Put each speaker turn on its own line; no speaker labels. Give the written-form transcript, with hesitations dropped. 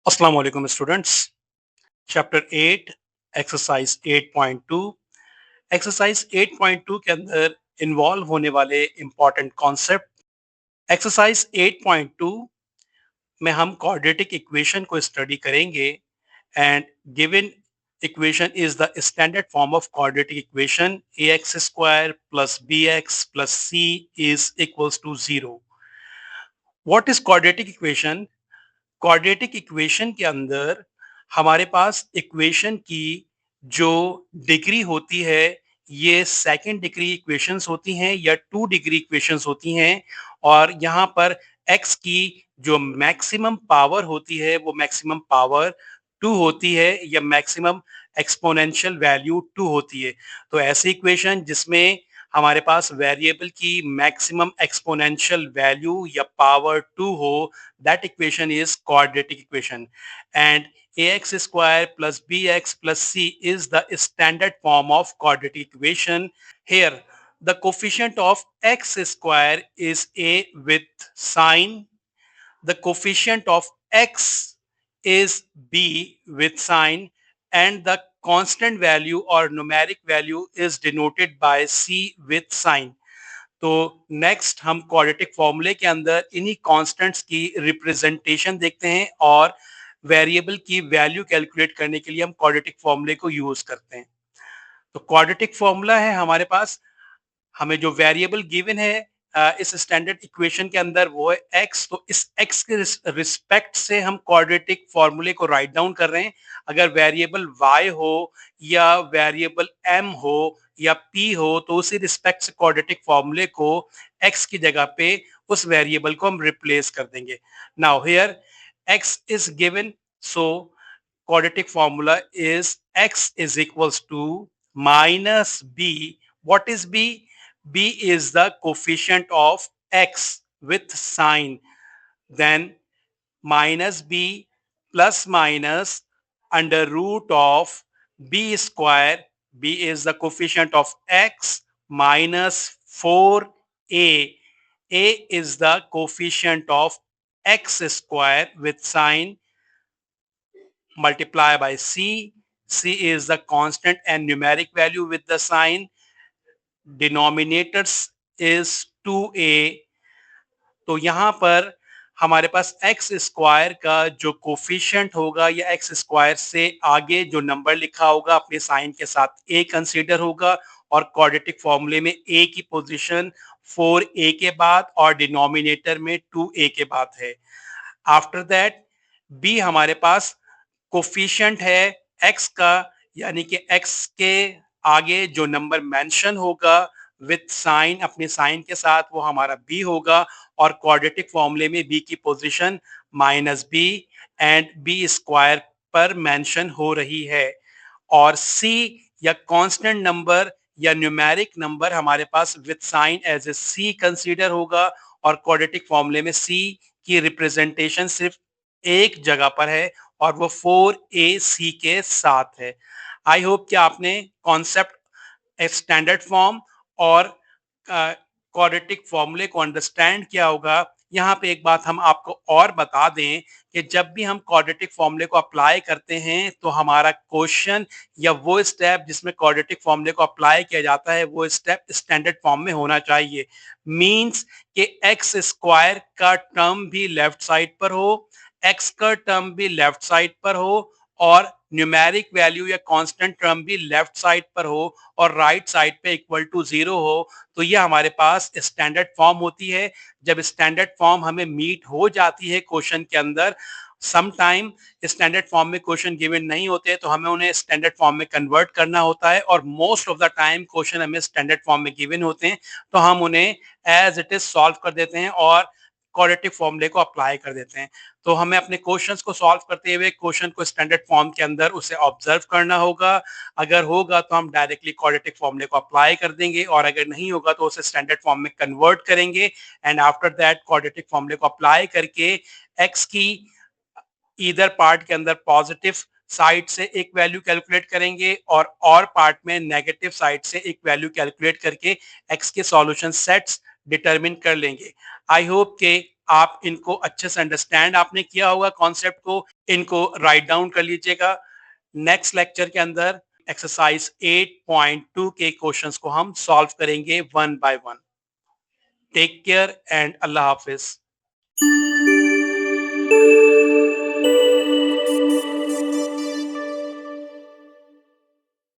अस्सलाम वालेकुम students. Chapter 8 exercise 8.2। Exercise 8.2 के अंदर इन्वॉल्व होने वाले इंपॉर्टेंट कॉन्सेप्ट। एक्सरसाइज 8.2 में हम क्वाड्रेटिक इक्वेशन को स्टडी करेंगे and given equation is the standard form of quadratic equation ax square plus bx plus c is equals to 0। What is quadratic equation? Quadratic equation के अंदर हमारे पास equation की जो degree होती है ये सेकंड डिग्री इक्वेशंस होती हैं या टू डिग्री इक्वेशंस होती हैं। और यहाँ पर x की जो मैक्सिमम पावर होती है वो मैक्सिमम पावर 2 होती है या मैक्सिमम एक्सपोनेंशियल वैल्यू 2 होती है। तो ऐसी इक्वेशन जिसमें हमारे पास वेरिएबल की मैक्सिमम एक्सपोनेंशियल वैल्यू या पावर 2 हो, that equation is quadratic equation, and ax square plus bx plus c is the standard form of quadratic equation. Here the coefficient of x square is a with sign, the coefficient of x is b with sign, and the constant value or numeric value is denoted by c with sign. तो next हम quadratic फॉर्मूले के अंदर इन्हीं constants की representation देखते हैं और वेरिएबल की वैल्यू कैलकुलेट करने के लिए हम क्वाड्रेटिक फॉर्मूले को यूज करते हैं। तो क्वाड्रेटिक फॉर्मूला है हमारे पास, हमें जो वेरिएबल गिवन है इस स्टैंडर्ड इक्वेशन के अंदर वो है x। तो इस x के रिस्पेक्ट से हम क्वाड्रेटिक फॉर्मूले को राइट डाउन कर रहे हैं। अगर वेरिएबल y हो या वेरिएबल m हो या p हो तो उसी रिस्पेक्ट से क्वाड्रेटिक फॉर्मूले को x की जगह पे उस वेरिएबल को हम रिप्लेस कर देंगे। Now here x is given, so quadratic formula is x is equals to minus b. What is b? B is the coefficient of x with sign. Then minus b plus minus under root of b square. B is the coefficient of x minus 4a. A is the coefficient of x square with sign multiply by c. C is the constant and numeric value with the sign. Denominators is 2a. तो यहाँ पर हमारे पास x square का जो coefficient होगा या x square से आगे जो नंबर लिखा होगा अपने साइन के साथ ए कंसीडर होगा और क्वाड्रेटिक फॉर्मूले में ए की पोजीशन 4a के बाद और डिनोमिनेटर में 2a के बाद है। आफ्टर दैट बी हमारे पास कोफिशिएंट है x का, यानी कि x के आगे जो नंबर मेंशन होगा विथ साइन अपने साइन के साथ वो हमारा b होगा और क्वाड्रेटिक फॉर्मूले में b की position minus b and b square पर मेंशन हो रही है। और c या कांस्टेंट नंबर या न्यूमेरिक नंबर हमारे पास with sign as a c consider होगा और क्वाड्रेटिक फॉर्मूले में c की रिप्रेजेंटेशन सिर्फ एक जगह पर है और वो 4ac के साथ है। आई होप कि आपने कॉन्सेप्ट स्टैंडर्ड फॉर्म और क्वाड्रेटिक फॉर्मूले को अंडरस्टैंड किया होगा। यहाँ पे एक बात हम आपको और बता दें कि जब भी हम क्वाड्रेटिक फॉर्मूले को अप्लाई करते हैं तो हमारा क्वेश्चन या वो स्टेप जिसमें क्वाड्रेटिक फॉर्मूले को अप्लाई किया जाता है वो स्टेप स्टैंडर्ड फॉर्म में होना चाहिए। मींस कि एक्स स्क्वायर का टर्म भी लेफ्ट साइड पर हो, एक्स का टर्म भी लेफ्ट साइड पर हो और न्यूमेरिक वैल्यू या कांस्टेंट टर्म भी लेफ्ट साइड पर हो और राइट साइड पे इक्वल टू 0 हो, तो ये हमारे पास स्टैंडर्ड फॉर्म होती है। जब स्टैंडर्ड फॉर्म हमें मीट हो जाती है क्वेश्चन के अंदर, सम टाइम स्टैंडर्ड फॉर्म में क्वेश्चन गिवन नहीं होते तो हमें उन्हें स्टैंडर्ड फॉर्म में कन्वर्ट करना होता है और most of the time question हमें स्टैंडर्ड फॉर्म में गिवन होते हैं तो हम उन्हें एज इट इज सॉल्व कर देते हैं और क्वाड्रेटिक फॉर्मूले को अप्लाई कर देते हैं। तो हमें अपने क्वेश्चंस को सॉल्व करते हुए क्वेश्चन को स्टैंडर्ड फॉर्म के अंदर उसे ऑब्जर्व करना होगा। अगर होगा तो हम डायरेक्टली क्वाड्रेटिक फॉर्मूले को अप्लाई कर देंगे और अगर नहीं होगा तो उसे स्टैंडर्ड फॉर्म में कन्वर्ट करेंगे एंड आफ्टर दैट क्वाड्रेटिक फॉर्मूले को अप्लाई करके एक्स की ईदर पार्ट के अंदर पॉजिटिव साइड से एक वैल्यू कैलकुलेट करेंगे और पार्ट में नेगेटिव साइड से एक वैल्यू कैलकुलेट करके एक्स के सॉल्यूशन सेट्स डिटरमिन कर लेंगे। आई होप के आप इनको अच्छे से अंडरस्टैंड आपने किया होगा कॉन्सेप्ट को, इनको राइट डाउन कर लीजिएगा। नेक्स्ट लेक्चर के अंदर एक्सरसाइज 8.2 के क्वेश्चंस को हम सॉल्व करेंगे one by one. Take care and अल्लाह हाफिज।